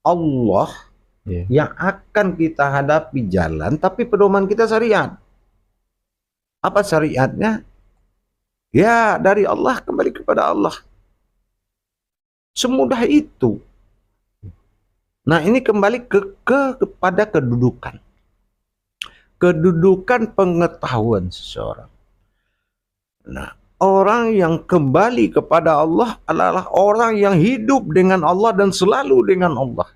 Allah Iya. yang akan kita hadapi jalan, tapi pedoman kita syariat. Apa syariatnya? Ya, dari Allah kembali kepada Allah. Semudah itu. Nah, ini kembali kepada kedudukan. Kedudukan pengetahuan seseorang. Nah, orang yang kembali kepada Allah adalah orang yang hidup dengan Allah dan selalu dengan Allah.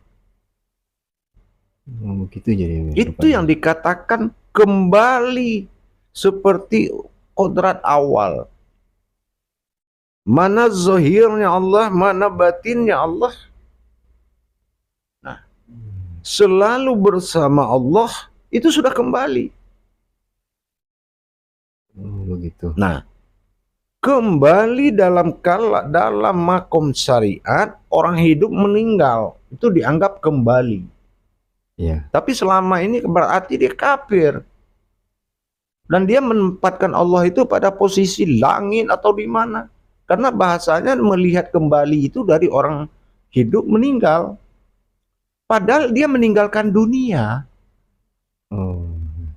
Oh, begitu jadi Itu rupanya. yang dikatakan kembali seperti kodrat awal. Mana zahirnya Allah, mana batinnya Allah. Nah, selalu bersama Allah itu sudah kembali. Oh, begitu. Nah, kembali dalam makom syariat, orang hidup meninggal itu dianggap kembali. Iya. Tapi selama ini berarti dia kafir. Dan dia menempatkan Allah itu pada posisi langit atau di mana. Karena bahasanya melihat kembali itu dari orang hidup meninggal. Padahal dia meninggalkan dunia. Oh, salah.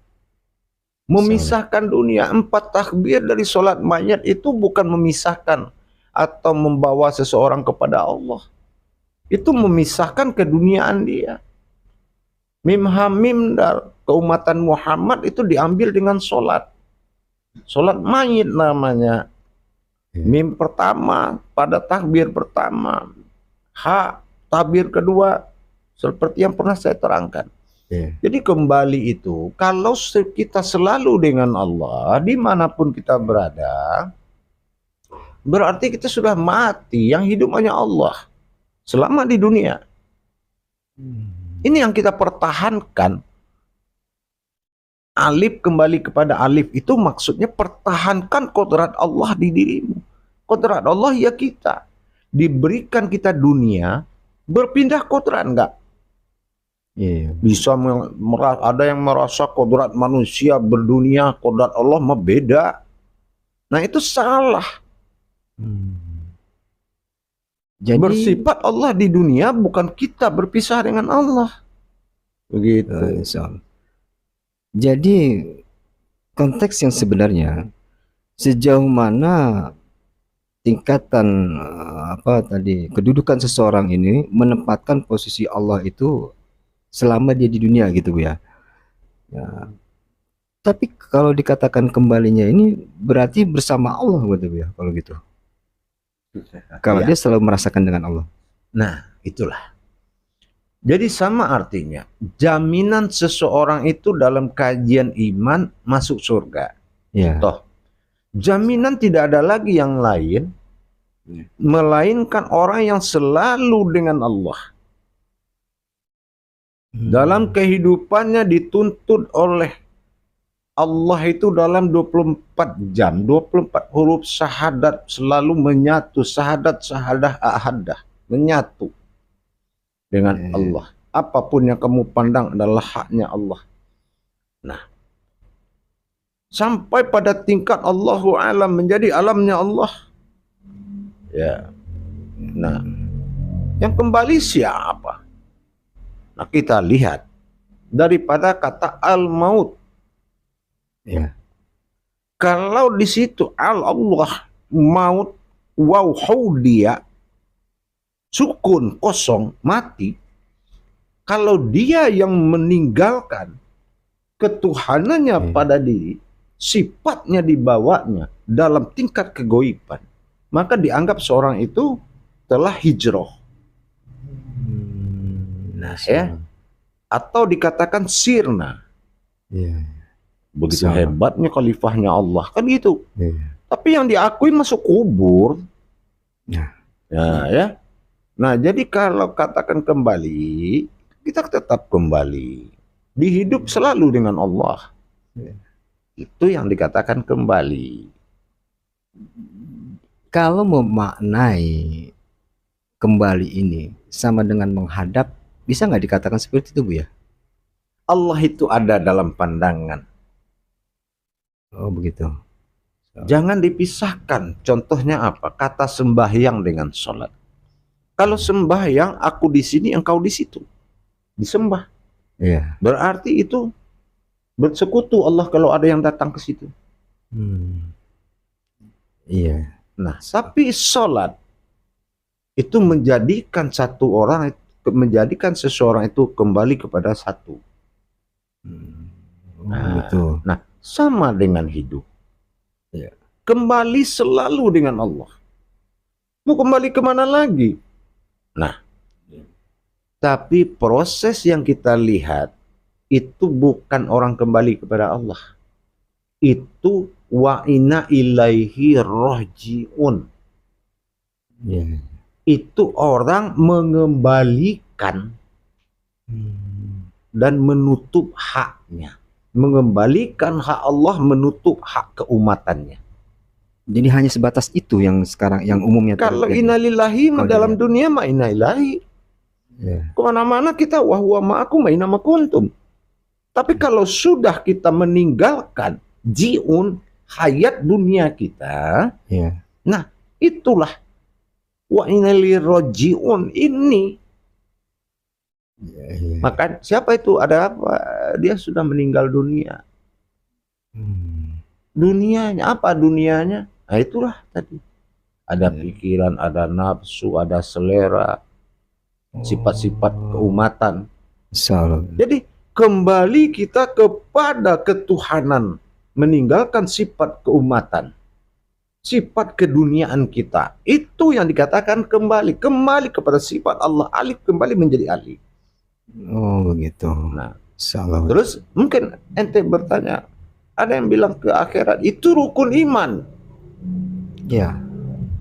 Memisahkan dunia. 4 takbir dari sholat mayat itu bukan memisahkan atau membawa seseorang kepada Allah. Itu memisahkan keduniaan dia. Mim hamim dal keumatan Muhammad itu diambil dengan sholat. Sholat mayit namanya. Mim pertama pada takbir pertama. Ha takbir kedua seperti yang pernah saya terangkan. Iya. Jadi kembali itu kalau kita selalu dengan Allah dimanapun kita berada, berarti kita sudah mati. Yang hidup hanya Allah selama di dunia. Ini yang kita pertahankan. Alif kembali kepada alif itu maksudnya pertahankan kodrat Allah di dirimu. Kodrat Allah ya kita. Diberikan kita dunia, berpindah kodrat enggak? Iya. Bisa ada yang merasa kodrat manusia berdunia, kodrat Allah mah beda. Nah itu salah. Jadi Bersifat Allah di dunia bukan kita berpisah dengan Allah. Begitu. insya Allah. Jadi konteks yang sebenarnya sejauh mana tingkatan apa tadi kedudukan seseorang ini menempatkan posisi Allah itu selama dia di dunia gitu Bu ya. Ya. Tapi kalau dikatakan kembalinya ini berarti bersama Allah gitu Bu ya kalau gitu. Kalau Ya. dia selalu merasakan dengan Allah. Nah itulah. Jadi sama artinya, jaminan seseorang itu dalam kajian iman masuk surga. Ya. Toh, jaminan tidak ada lagi yang lain, melainkan orang yang selalu dengan Allah. Dalam kehidupannya dituntut oleh Allah itu dalam 24 jam, 24 huruf syahadat selalu menyatu, syahadah ahadah, menyatu dengan Allah. Apapun yang kamu pandang adalah haknya Allah. Nah, sampai pada tingkat Allahu alam menjadi alamnya Allah. Ya. Nah, yang kembali siapa? Nah, kita lihat daripada kata al-maut. Ya. Kalau di situ al-Allah, maut, waw dia, sukun, kosong, mati. Kalau dia yang meninggalkan ketuhanannya pada diri, sifatnya dibawanya dalam tingkat kegoiban, maka dianggap seorang itu telah hijrah. Nah ya, atau dikatakan sirna. Ya. Begitu hebatnya khalifahnya Allah kan gitu. Ya. Tapi yang diakui masuk kubur. Ya. Ya. Nah jadi kalau katakan kembali, kita tetap kembali. Dihidup selalu dengan Allah. Ya. Itu yang dikatakan kembali. Kalau memaknai kembali ini sama dengan menghadap, bisa nggak dikatakan seperti itu Bu ya? Allah itu ada dalam pandangan. Oh begitu. Jangan dipisahkan. Contohnya apa? Kata sembahyang dengan sholat. Kalau sembahyang, aku di sini, engkau di situ. Disembah. Iya. Berarti itu bersekutu Allah kalau ada yang datang ke situ. Iya. Nah, tapi sholat itu menjadikan menjadikan seseorang itu kembali kepada satu. Betul. Nah, sama dengan hidup. Iya. Kembali selalu dengan Allah. Mau kembali kemana lagi? Nah, tapi proses yang kita lihat itu bukan orang kembali kepada Allah. Itu wa inna ilaihi rojiun. Iya. Itu orang mengembalikan dan menutup haknya. Mengembalikan hak Allah, menutup hak keumatannya. Jadi hanya sebatas itu yang sekarang, yang umumnya Kalau terjadi. innalillahi Kalau dalam dilihat. dunia mah innalillahi. Iya. Kemana-mana kita wahwa ma'akum wa inna kuntum. Tapi kalau sudah kita meninggalkan jiun, hayat dunia kita, Iya. nah itulah wa inali rojiun ini. Iya. Maka siapa itu? Ada apa? Dia sudah meninggal dunia. Dunianya apa dunianya? Nah itulah tadi. Ada pikiran, ada nafsu, ada selera, sifat-sifat keumatan. Salah. Jadi kembali kita kepada ketuhanan, meninggalkan sifat keumatan, sifat keduniaan kita. Itu yang dikatakan kembali kepada sifat Allah, alif kembali menjadi alif. Oh begitu. Nah, salah. terus mungkin ente bertanya, ada yang bilang ke akhirat itu rukun iman. Ya.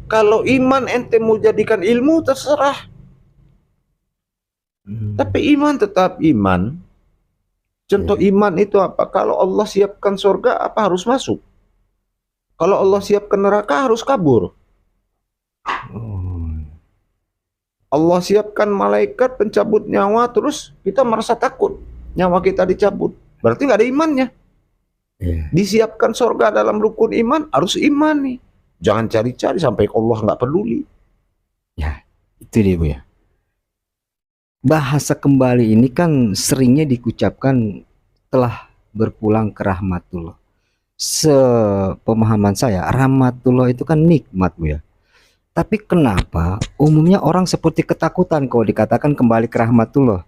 Kalau iman ente mau jadikan ilmu terserah. Tapi iman tetap iman. Contoh iman itu apa? Kalau Allah siapkan surga, apa harus masuk? Kalau Allah siapkan neraka, harus kabur. Allah siapkan malaikat pencabut nyawa, terus kita merasa takut. Nyawa kita dicabut. Berarti nggak ada imannya. Disiapkan surga dalam rukun iman, harus iman nih. Jangan cari-cari sampai Allah nggak peduli. Ya, itu dia Bu ya. Bahasa kembali ini kan seringnya diucapkan telah berpulang ke rahmatullah. Sepemahaman saya, rahmatullah itu kan nikmat Bu ya. Tapi kenapa umumnya orang seperti ketakutan kalau dikatakan kembali ke rahmatullah?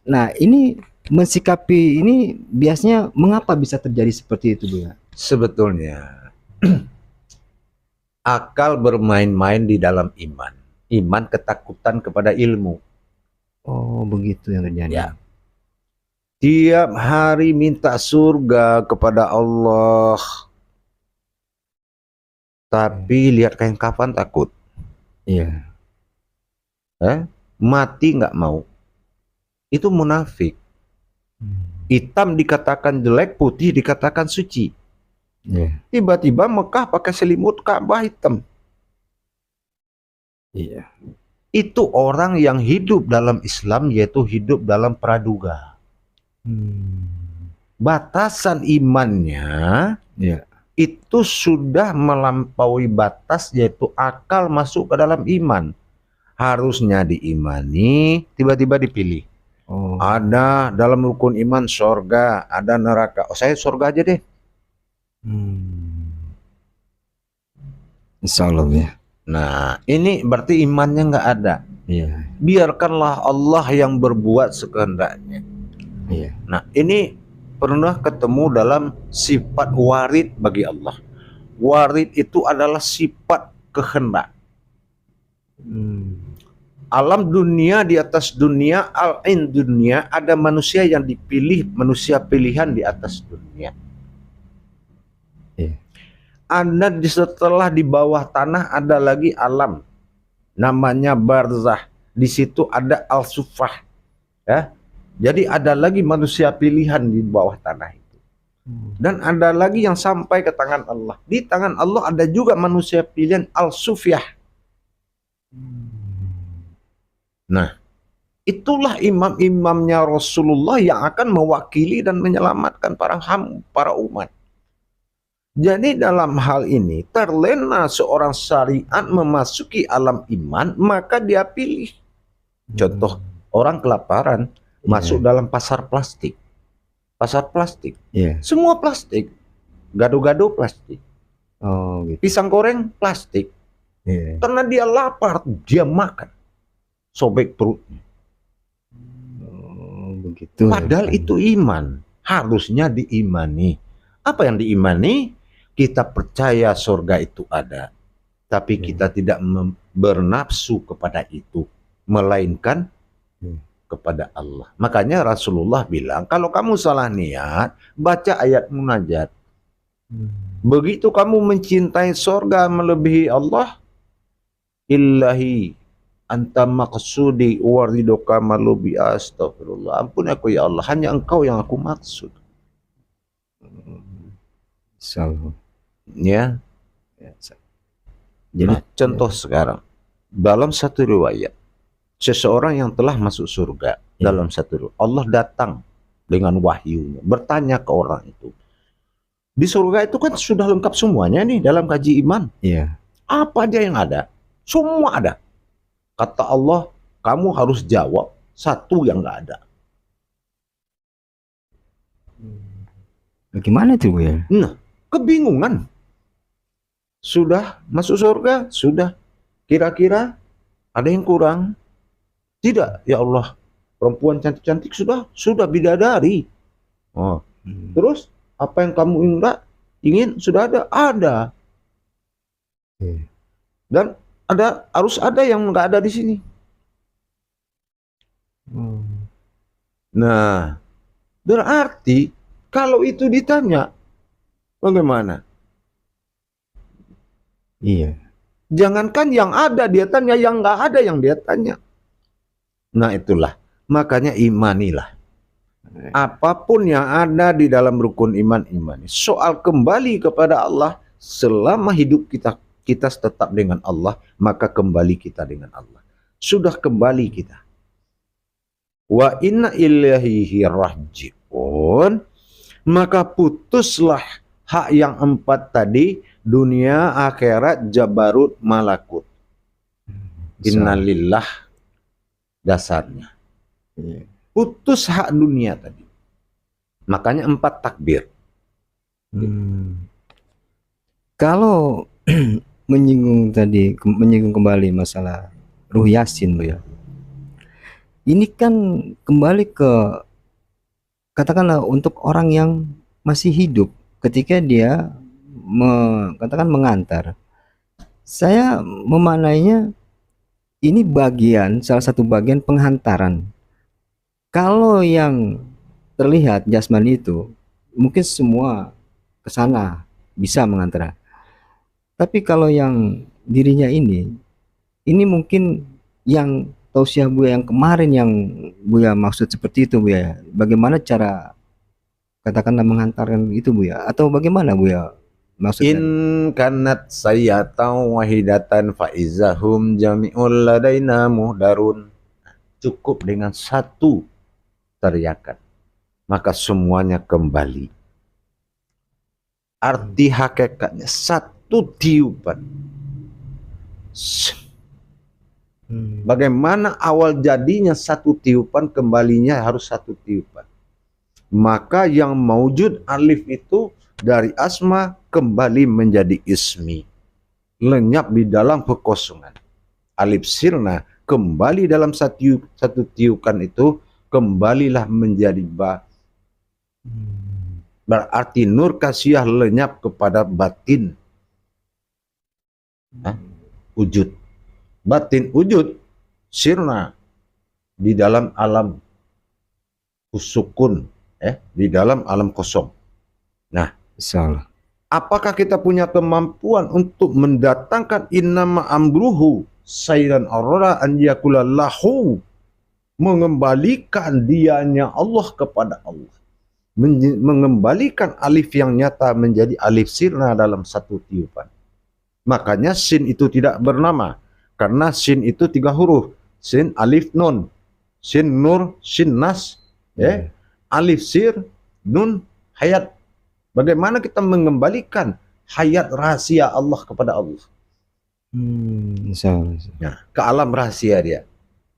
Nah, ini mensikapi ini biasanya mengapa bisa terjadi seperti itu Bu ya? Sebetulnya akal bermain-main di dalam iman. Iman ketakutan kepada ilmu. Oh, begitu yang terjadi. Ya. Tiap hari minta surga kepada Allah. Tapi lihat kain kafan takut. Iya. Mati nggak mau. Itu munafik. Hitam dikatakan jelek, putih dikatakan suci. Iya. Tiba-tiba Mekah pakai selimut, Ka'bah hitam. Iya. Itu orang yang hidup dalam Islam, yaitu hidup dalam praduga. Batasan imannya itu sudah melampaui batas, yaitu akal masuk ke dalam iman. Harusnya diimani, tiba-tiba dipilih. Ada dalam rukun iman surga, ada neraka. Oh, saya surga aja deh. Insya Allah ya. Nah, ini berarti imannya nggak ada. Iya. Biarkanlah Allah yang berbuat sekehendaknya. Iya. Nah, ini pernah ketemu dalam sifat warid bagi Allah. Warid itu adalah sifat kehendak. Alam dunia, di atas dunia, al-ain dunia, ada manusia yang dipilih, manusia pilihan di atas dunia. Ada setelah di bawah tanah ada lagi alam, namanya barzah. Di situ ada al-sufah, ya. Jadi ada lagi manusia pilihan di bawah tanah itu. Dan ada lagi yang sampai ke tangan Allah. Di tangan Allah ada juga manusia pilihan al-sufyah. Nah, itulah imam-imamnya Rasulullah yang akan mewakili dan menyelamatkan para umat. Jadi dalam hal ini terlena seorang syariat memasuki alam iman, maka dia pilih. Contoh, orang kelaparan masuk dalam pasar plastik. Pasar plastik. Iya. Semua plastik. Gado-gado plastik. Oh, gitu. Pisang goreng plastik. Iya. Karena dia lapar, dia makan. Sobek perutnya. Oh, begitu. Padahal itu iman. Harusnya diimani. Apa yang diimani? Kita percaya surga itu ada. Tapi kita tidak bernafsu kepada itu. Melainkan kepada Allah. Makanya Rasulullah bilang, kalau kamu salah niat, baca ayat munajat. Begitu kamu mencintai surga melebihi Allah, illahi anta maqsudi waridoka malubi astagfirullah. Ampun aku ya Allah, hanya engkau yang aku maksud. Salah. Ya. Jadi Contoh sekarang, dalam satu riwayat, seseorang yang telah masuk surga, dalam satu riwayat, Allah datang dengan wahyunya, bertanya ke orang itu. Di surga itu kan sudah lengkap semuanya nih dalam kaji iman. iya. Apa aja yang ada? Semua ada. Kata Allah, kamu harus jawab satu yang nggak ada. Bagaimana itu, Bu ya? Nah, kebingungan. Sudah masuk surga, sudah. Kira-kira ada yang kurang? Tidak, ya Allah. Perempuan cantik-cantik sudah bidadari. Oh, terus apa yang kamu ingin sudah ada? Ada. Dan harus ada yang nggak ada di sini. Nah, berarti kalau itu ditanya, bagaimana? Iya. Jangankan yang ada dia tanya, yang nggak ada yang dia tanya. Nah itulah, makanya imanilah. Apapun yang ada di dalam rukun iman, imani. Soal kembali kepada Allah, selama hidup kita tetap dengan Allah, maka kembali kita dengan Allah. Sudah kembali kita. Wa inna ilaihi raji'un, maka putuslah hak yang 4 tadi, dunia, akhirat, jabarut, malakut. Innalillah dasarnya. Putus hak dunia tadi. Makanya 4 takbir. Kalau menyinggung kembali masalah Ruh Yasin, Bu ya. Ini kan kembali ke, katakanlah untuk orang yang masih hidup ketika dia katakan mengantar. Saya memaknainya ini salah satu bagian penghantaran. Kalau yang terlihat jasmani itu mungkin semua ke sana bisa mengantar. Tapi kalau yang dirinya ini mungkin yang tausiah Buya yang kemarin yang Buya maksud seperti itu, Buya. Bagaimana cara katakanlah menghantarkan itu, Buya? Atau bagaimana, Buya? Maksudnya? In kanat sayyatan wahidatan faizahum jami'ul ladaina muhdarun. Cukup dengan satu teriakan, maka semuanya kembali. Arti hakikatnya satu tiupan. Bagaimana awal jadinya satu tiupan, kembalinya harus satu tiupan. Maka yang maujud alif itu dari asma kembali menjadi ismi. Lenyap di dalam kekosongan. Alif sirna kembali dalam satu tiukan itu, kembalilah menjadi ba. Berarti nur kasiyah lenyap kepada batin. Wujud. Batin wujud sirna di dalam alam usukun, di dalam alam kosong. Nah, salah. Apakah kita punya kemampuan untuk mendatangkan innama amruhu sayran arara an yakulallahu, mengembalikan dianya Allah kepada Allah, mengembalikan alif yang nyata menjadi alif sirna dalam satu tiupan. Makanya sin itu tidak bernama. Karena sin itu 3 huruf. Sin, alif, nun. Sin, nur, sin, nas. Alif, sir, nun, hayat. Bagaimana kita mengembalikan hayat rahasia Allah kepada Allah. Insya Allah. Nah, ke alam rahasia dia.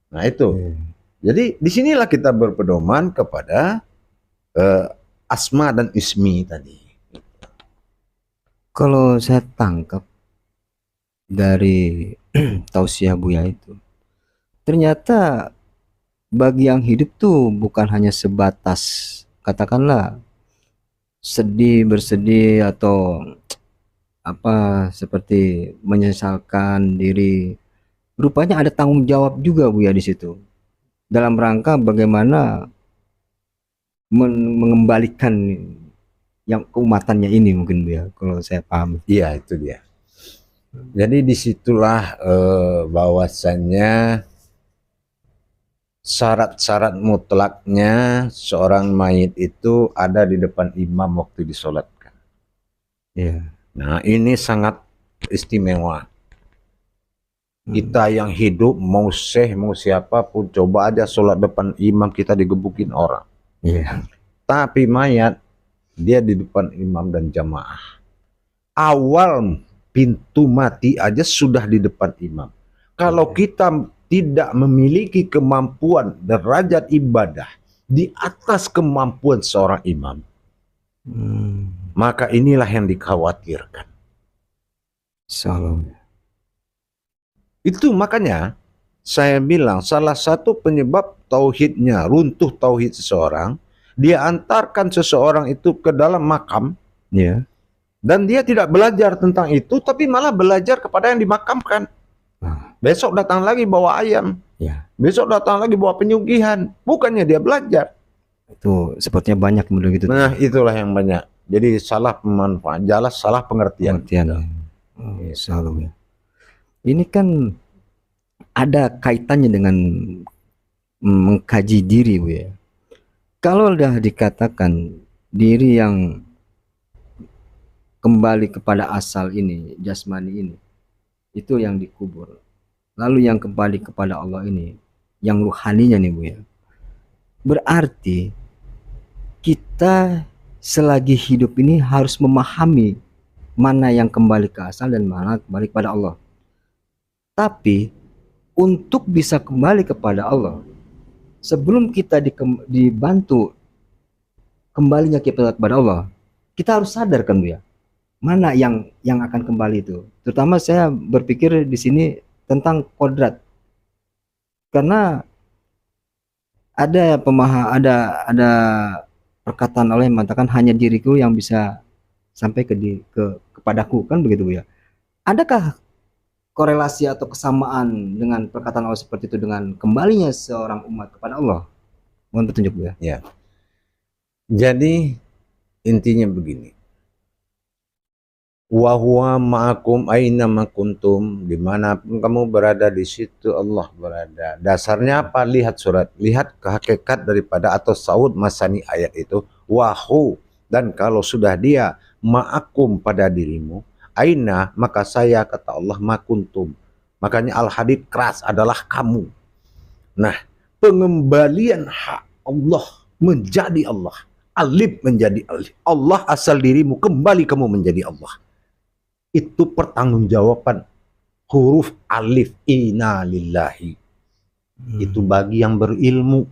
Nah itu. Iya. Jadi disinilah kita berpedoman kepada asma dan ismi tadi. Kalau saya tangkap dari tausiah Buya itu, ternyata bagi yang hidup tuh bukan hanya sebatas katakanlah bersedih atau apa seperti menyesalkan diri. Rupanya ada tanggung jawab juga Buya di situ. Dalam rangka bagaimana mengembalikan yang keumatannya ini mungkin Buya, kalau saya paham. Iya, itu dia. Jadi disitulah bahwasannya syarat-syarat mutlaknya seorang mayit itu ada di depan imam waktu disolatkan. Iya. Nah, ini sangat istimewa. Kita yang hidup, mau syekh, mau siapapun, coba aja sholat depan imam, kita digebukin orang. Iya. Tapi mayat, dia di depan imam dan jamaah. Awal pintu mati aja sudah di depan imam. Kalau kita tidak memiliki kemampuan derajat ibadah di atas kemampuan seorang imam, maka inilah yang dikhawatirkan. Salam. Itu makanya saya bilang salah satu penyebab tauhidnya, runtuh tauhid seseorang, dia antarkan seseorang itu ke dalam makam, Iya. dan dia tidak belajar tentang itu, tapi malah belajar kepada yang dimakamkan. Besok datang lagi bawa ayam, Ya. besok datang lagi bawa penyugihan, bukannya dia belajar. Itu sepertinya banyak model gitu. Nah, itulah yang banyak. Jadi salah pemanfaat, jelas salah pengertian. Pengertian. Salam ya. Ini kan ada kaitannya dengan mengkaji diri Bu ya. Kalau udah dikatakan diri yang kembali kepada asal ini, jasmani ini, itu yang dikubur. Lalu yang kembali kepada Allah ini, yang ruhaninya nih Bu ya. Berarti kita selagi hidup ini harus memahami mana yang kembali ke asal dan mana kembali kepada Allah. Tapi untuk bisa kembali kepada Allah, sebelum kita dibantu kembalinya kita kepada Allah, kita harus sadar kan Bu ya, mana yang akan kembali itu. Terutama saya berpikir di sini tentang kodrat, karena ada ada perkataan Allah yang mengatakan hanya diriku yang bisa sampai kepadaku, kan begitu Bu ya. Adakah korelasi atau kesamaan dengan perkataan Allah seperti itu dengan kembalinya seorang umat kepada Allah? Mohon petunjuk Bu ya. Ya. Jadi intinya begini. Wa huwa ma'akum aina ma kuntum, dimanapun kamu berada di situ Allah berada. Dasarnya apa? Lihat surat, lihat hakikat daripada atau saud masani ayat itu. Wahu, dan kalau sudah dia ma'akum pada dirimu, aina, maka saya kata Allah makuntum. Makanya al-hadid keras adalah kamu. Nah, pengembalian hak Allah menjadi Allah, alif menjadi alif, Allah asal dirimu, kembali kamu menjadi Allah. Itu pertanggungjawaban huruf alif, inna lillahi. Itu bagi yang berilmu.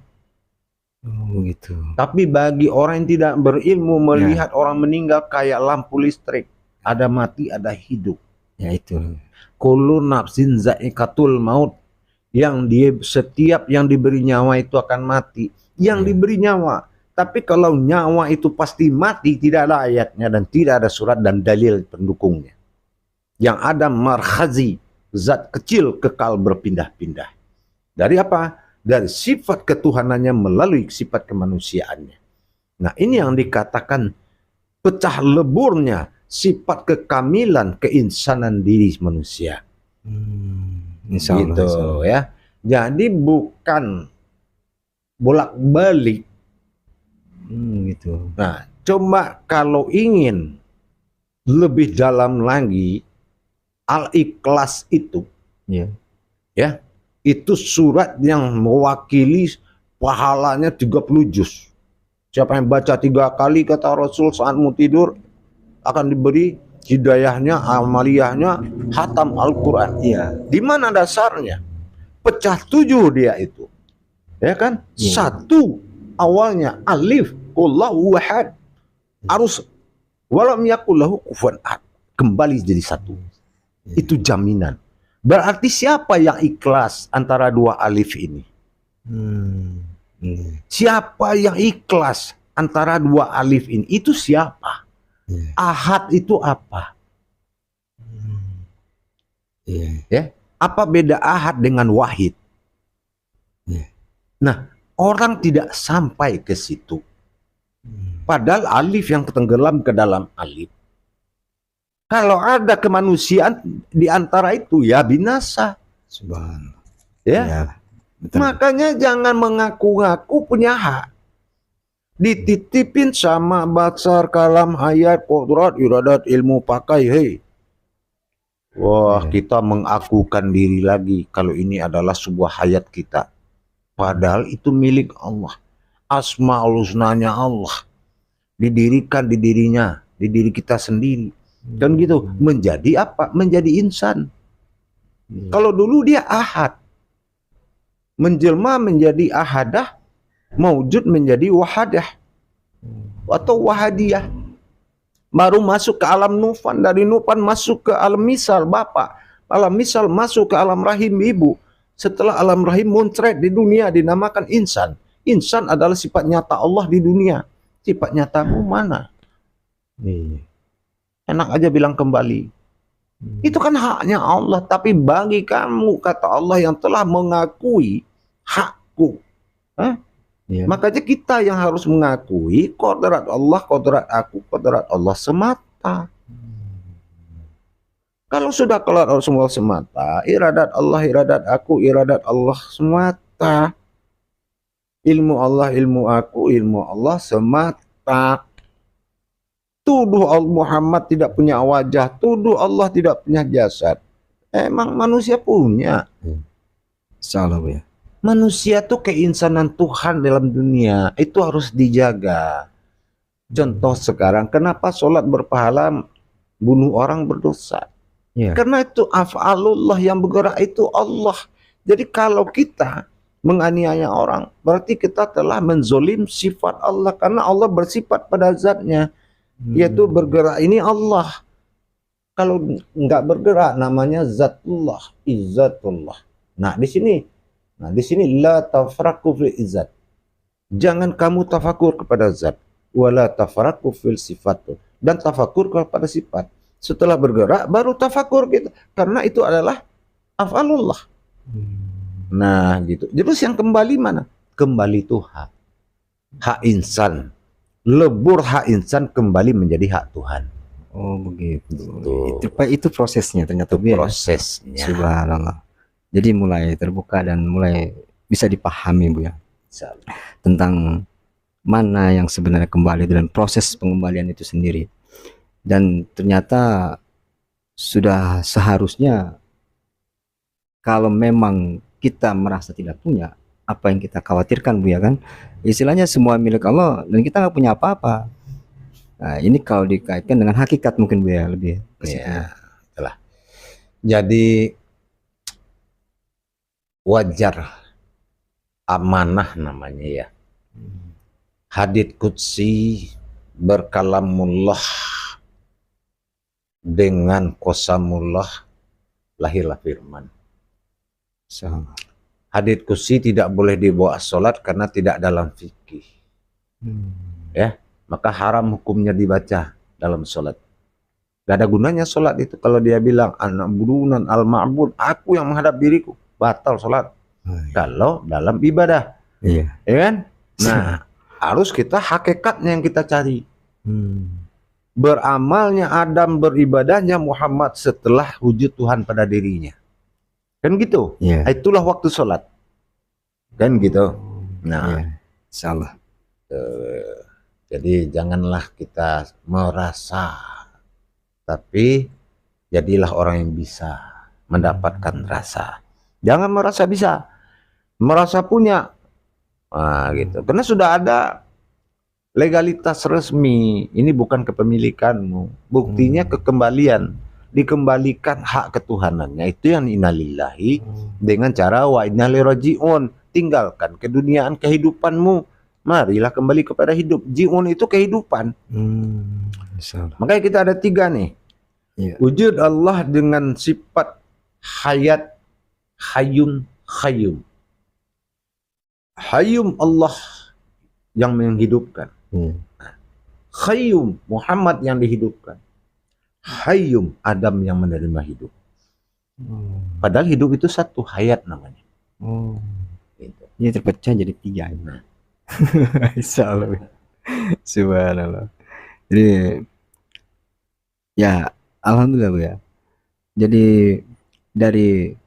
Gitu. Tapi bagi orang yang tidak berilmu, melihat orang meninggal kayak lampu listrik, ada mati, ada hidup. Ya itu. Kullu nafsin za'iqatul maut, yang setiap yang diberi nyawa itu akan mati. Yang diberi nyawa. Tapi kalau nyawa itu pasti mati, tidak ada ayatnya dan tidak ada surat dan dalil pendukungnya. Yang ada marhazi, zat kecil kekal berpindah-pindah. Dari apa? Dari sifat ketuhanannya melalui sifat kemanusiaannya. Nah, ini yang dikatakan pecah leburnya sifat kekamilan keinsanan diri manusia. Insya Allah, Gitu insya Allah. ya. Jadi bukan bolak-balik. Gitu. Nah, coba kalau ingin lebih dalam lagi, Al-Ikhlas itu, Ya. ya, itu surat yang mewakili pahalanya 30 juz. Siapa yang baca 3 kali kata Rasul saat mau tidur akan diberi hidayahnya, amaliyahnya hatam Al-Quran. Iya. Di mana dasarnya? Pecah 7 dia itu. Ya kan? Iya. Satu awalnya alif, Allahu ahad. Harus walam yakul lahu kufuwan ahad. Kembali jadi satu. Itu jaminan. Berarti siapa yang ikhlas antara dua alif ini? Siapa yang ikhlas antara dua alif ini? Itu siapa? Ahad itu apa? Ya, apa beda ahad dengan wahid? Nah, orang tidak sampai ke situ. Padahal alif yang tenggelam ke dalam alif. Kalau ada kemanusiaan di antara itu, ya binasa. Subhanallah. Ya. Ya, betul. Makanya jangan mengaku-ngaku punya hak. Dititipin sama basar kalam hayat kodrat iradat ilmu pakai. Hei. Wah, kita mengakukan diri lagi kalau ini adalah sebuah hayat kita. Padahal itu milik Allah. Asmaul husnanya Allah. Didirikan di dirinya, di diri kita sendiri. Dan gitu, menjadi apa? Menjadi insan. Kalau dulu dia ahad. Menjelma menjadi ahadah, maujud menjadi wahadah. Atau wahadiyah. Baru masuk ke alam nufan, dari nufan masuk ke alam misal bapak. Alam misal masuk ke alam rahim ibu. Setelah alam rahim muncrat di dunia dinamakan insan. Insan adalah sifat nyata Allah di dunia. Sifat nyatamu mana? Enak aja bilang kembali. Itu kan haknya Allah. Tapi bagi kamu, kata Allah, yang telah mengakui hakku. Makanya kita yang harus mengakui kodrat Allah, kodrat aku, kodrat Allah semata. Kalau sudah keluar semua semata, iradat Allah, iradat aku, iradat Allah semata. Ilmu Allah, ilmu aku, ilmu Allah semata. Tuduh Muhammad tidak punya wajah, tuduh Allah tidak punya jasad. Emang manusia punya. Salah ya. Manusia tuh keinsanan Tuhan dalam dunia, itu harus dijaga. Contoh sekarang, kenapa sholat berpahala, bunuh orang berdosa? Karena itu af'alullah, yang bergerak itu Allah. Jadi kalau kita menganiaya orang, berarti kita telah menzolim sifat Allah. Karena Allah bersifat pada zatnya, yaitu bergerak ini Allah. Kalau nggak bergerak namanya zatullah, izzatullah. Nah di sini la tafraku fil izzat. Jangan kamu tafakur kepada zat, wala tafraku fil sifat. Dan tafakur kepada sifat. Setelah bergerak baru tafakur kita, karena itu adalah af'alullah. Nah gitu. Terus yang kembali mana? Kembali itu hak insan. Lebur hak insan kembali menjadi hak Tuhan. Oh begitu. Itu prosesnya ternyata. Itu prosesnya. Subhanallah. Jadi mulai terbuka dan mulai bisa dipahami Bu ya. Tentang mana yang sebenarnya kembali dalam proses pengembalian itu sendiri. Dan ternyata sudah seharusnya kalau memang kita merasa tidak punya apa yang kita khawatirkan Bu ya kan, istilahnya semua milik Allah dan kita nggak punya apa-apa. Nah ini kalau dikaitkan dengan hakikat mungkin Bu ya, lebih ya, itulah. Jadi wajar, amanah namanya ya. Hadits qudsi berkalamullah dengan qasamullah, lahirlah firman. Hadits qudsi tidak boleh dibawa sholat karena tidak dalam fikih. Ya, maka haram hukumnya dibaca dalam sholat. Gak ada gunanya sholat itu kalau dia bilang anak budunan al ma'bud, aku yang menghadap diriku, batal sholat. Kalau dalam ibadah, ya kan? Nah, harus kita hakikatnya yang kita cari. Beramalnya Adam, beribadahnya Muhammad setelah wujud Tuhan pada dirinya. Kan gitu. Itulah waktu sholat. Kan gitu. Nah, insyaallah. Jadi janganlah kita merasa, tapi jadilah orang yang bisa mendapatkan rasa. Jangan merasa bisa, merasa punya. Nah, gitu. Karena sudah ada legalitas resmi, ini bukan kepemilikanmu. Buktinya kekembalian, dikembalikan hak ketuhanannya, itu yang innalillahi dengan cara wa inna ilaihi rajiun. Tinggalkan keduniaan kehidupanmu, marilah kembali kepada hidup. Jiun itu kehidupan. Insyaallah. Makanya kita ada 3 nih. Iya. Wujud Allah dengan sifat hayat, hayyun, qayyum. Hayyum Allah yang menghidupkan. Qayyum Muhammad yang dihidupkan. Hayyum Adam yang menerima hidup. Padahal hidup itu satu, hayat namanya. Gitu. Ini terpecah jadi 3 ini. Insyaallah. Subhanallah. Jadi ya alhamdulillah Bu ya. Jadi dari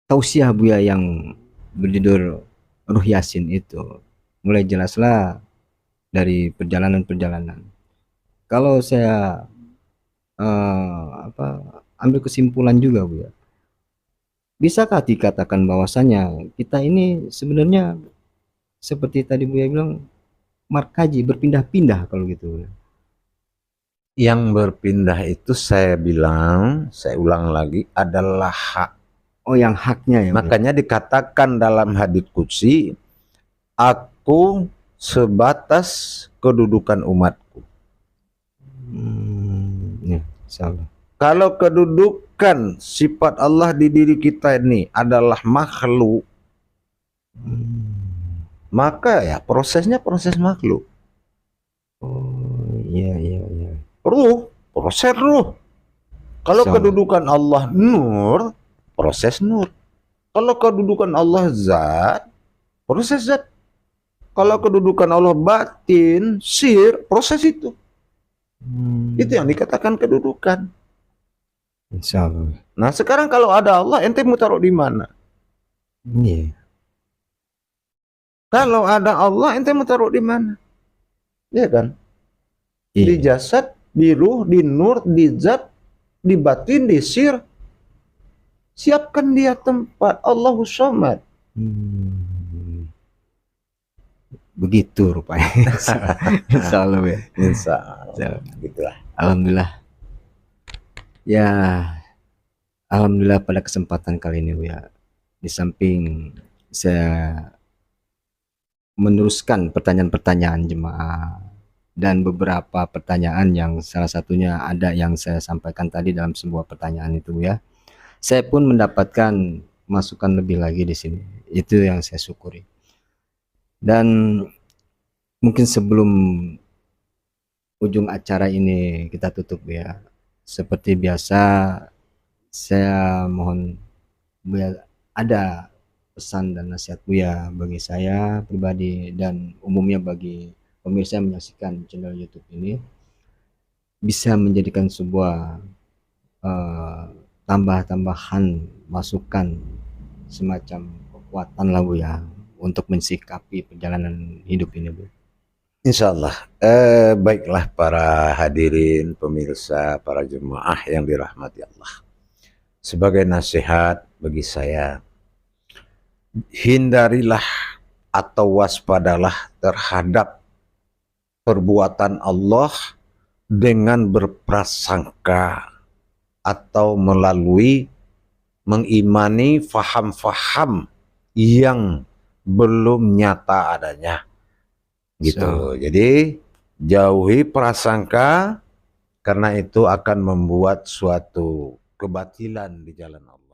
tausiah Buya yang berjudul Ruh Yasin itu mulai jelaslah dari perjalanan-perjalanan. Kalau saya ambil kesimpulan juga Bu ya. Bisakah dikatakan bahwasanya kita ini sebenarnya seperti tadi Buya bilang markaji, berpindah-pindah kalau gitu. Yang berpindah itu saya bilang, saya ulang lagi, adalah hak. Oh, yang haknya ya. Makanya dikatakan dalam hadits qudsi, aku sebatas kedudukan umatku. Ya, insyaallah. Kalau kedudukan sifat Allah di diri kita ini adalah makhluk, maka ya prosesnya proses makhluk. Oh, iya. Ruh, proses ruh. Kalau kedudukan Allah nur, proses nur. Kalau kedudukan Allah zat, proses zat. Kalau kedudukan Allah batin, sir, proses itu. Itu yang dikatakan kedudukan. Insyaallah. Nah sekarang kalau ada Allah, ente mau taruh di mana? Iya. Kalau ada Allah, ente mau taruh di mana? Iya kan? Di jasad, di ruh, di nur, di zat, di batin, di sir. Siapkan dia tempat. Allahus Samad. Begitu rupanya. Insyaallah ya. Insyaallah. Gitulah. Alhamdulillah. Ya, alhamdulillah pada kesempatan kali ini ya, di samping saya meneruskan pertanyaan-pertanyaan jemaah dan beberapa pertanyaan yang salah satunya ada yang saya sampaikan tadi dalam sebuah pertanyaan itu ya, saya pun mendapatkan masukan lebih lagi di sini. Itu yang saya syukuri. Dan mungkin sebelum ujung acara ini kita tutup ya, seperti biasa saya mohon Buya ada pesan dan nasihat Buya bagi saya pribadi dan umumnya bagi pemirsa yang menyaksikan channel YouTube ini, bisa menjadikan sebuah tambah-tambahan masukan semacam kekuatan lah Buya untuk mensikapi perjalanan hidup ini Bu. Insyaallah. Baiklah para hadirin, pemirsa, para jemaah yang dirahmati Allah. Sebagai nasihat bagi saya, hindarilah atau waspadalah terhadap perbuatan Allah dengan berprasangka atau melalui mengimani faham-faham yang belum nyata adanya. Gitu. Jadi jauhi prasangka, karena itu akan membuat suatu kebatilan di jalan Allah.